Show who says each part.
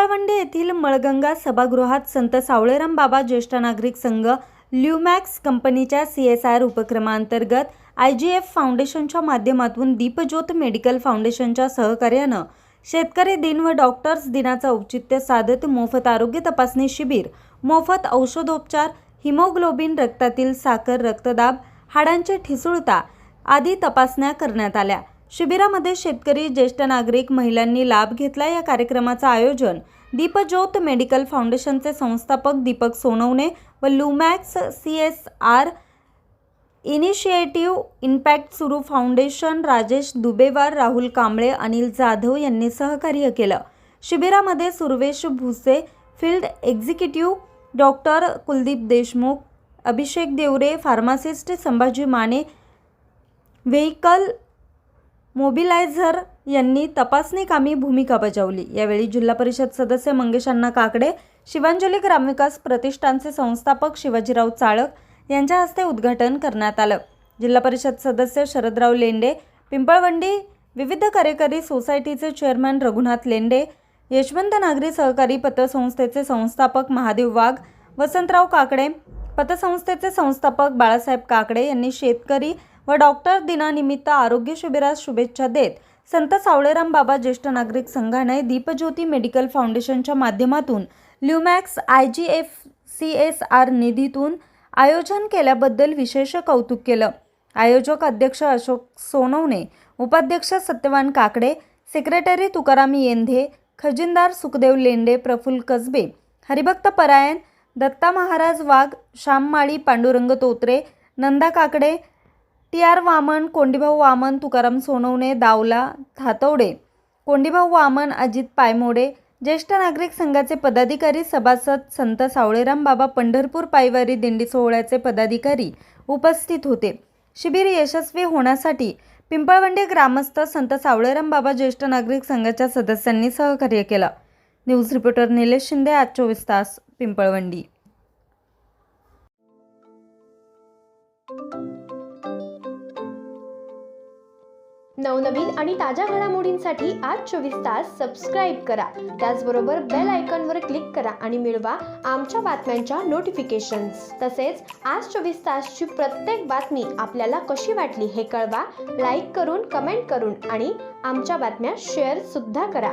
Speaker 1: पिंपळवंडी येथील मळगंगा सभागृहात संत सावळेराम बाबा ज्येष्ठ नागरिक संघ ल्युमॅक्स कंपनीच्या CSR उपक्रमांतर्गत IGF फाउंडेशनच्या माध्यमातून दीपज्योत मेडिकल फाउंडेशनच्या सहकार्यानं शेतकरी दिन व डॉक्टर्स दिनाचं औचित्य साधत मोफत आरोग्य तपासणी शिबिर, मोफत औषधोपचार, हिमोग्लोबिन, रक्तातील साखर, रक्तदाब, हाडांची ठिसूळता आदी तपासण्या करण्यात आल्या। शिबिरामध्ये शेतकरी, ज्येष्ठ नागरिक, महिलांनी लाभ घेतला। या कार्यक्रमाचं आयोजन दीपज्योत मेडिकल फाउंडेशनचे संस्थापक दीपक सोनवणे व ल्युमॅक्स CSR इनिशिएटिव्ह इम्पॅक्ट सुरू फाउंडेशन, राजेश दुबेवार, राहुल कांबळे, अनिल जाधव यांनी सहकार्य केलं। शिबिरामध्ये Survesh Bhuse, field executive doctor Kuldeep Deshmukh, Abhishek Deore, pharmacist Sambhaji Mane, vehicle mobiliser यांनी तपासणी कामी भूमिका बजावली। यावेळी जिल्हा परिषद सदस्य मंगेश अण्णा काकडे, शिवांजली ग्रामविकास प्रतिष्ठानचे संस्थापक शिवाजीराव चाळक यांच्या हस्ते उद्घाटन करण्यात आलं। जिल्हा परिषद सदस्य शरदराव लेंडे, पिंपळवंडी विविध कार्यकारी सोसायटीचे चेअरमन रघुनाथ लेंडे, यशवंत नागरी सहकारी पतसंस्थेचे संस्थापक महादेव वाघ, वसंतराव काकडे, पतसंस्थेचे संस्थापक बाळासाहेब काकडे यांनी शेतकरी व डॉक्टर दिनानिमित्त आरोग्य शिबिरास शुभेच्छा देत संत सावळेराम बाबा ज्येष्ठ नागरिक संघाने दीपज्योती मेडिकल फाउंडेशनच्या माध्यमातून ल्युमॅक्स IGF CSR निधीतून आयोजन केल्याबद्दल विशेष कौतुक केलं। आयोजक अध्यक्ष अशोक सोनवणे, उपाध्यक्ष सत्यवान काकडे, सेक्रेटरी तुकाराम येंधे, खजिनदार सुखदेव लेंडे, प्रफुल्ल कसबे, हरिभक्त परायण, दत्ता महाराज वाघ, श्याममाळी, पांडुरंग तोत्रे, नंदा काकडे, TR वामन, कोंडीभाऊ वामन, तुकाराम सोनवणे, दावला थातवडे, कोंडीभाऊ वामन, अजित पायमोडे, ज्येष्ठ नागरिक संघाचे पदाधिकारी, सभासद, संत सावळेराम बाबा पंढरपूर पायवारी दिंडी सोहळ्याचे पदाधिकारी उपस्थित होते। शिबिर यशस्वी होण्यासाठी पिंपळवंडी ग्रामस्थ, संत सावळेराम बाबा ज्येष्ठ नागरिक संघाच्या सदस्यांनी सहकार्य केलं। न्यूज रिपोर्टर निलेश शिंदे, आज 24 तास, पिंपळवंडी।
Speaker 2: नवनवीन आणि ताज्या घडामोडींसाठी आज 24 तास सबस्क्राईब करा। त्याचबरोबर बेल आयकॉनवर क्लिक करा आणि मिळवा आमच्या बातम्यांच्या नोटिफिकेशन्स। तसेच आज 24 तासची प्रत्येक बातमी आपल्याला कशी वाटली हे कळवा, लाईक करून, कमेंट करून आणि आमच्या बातम्या शेअर सुद्धा करा।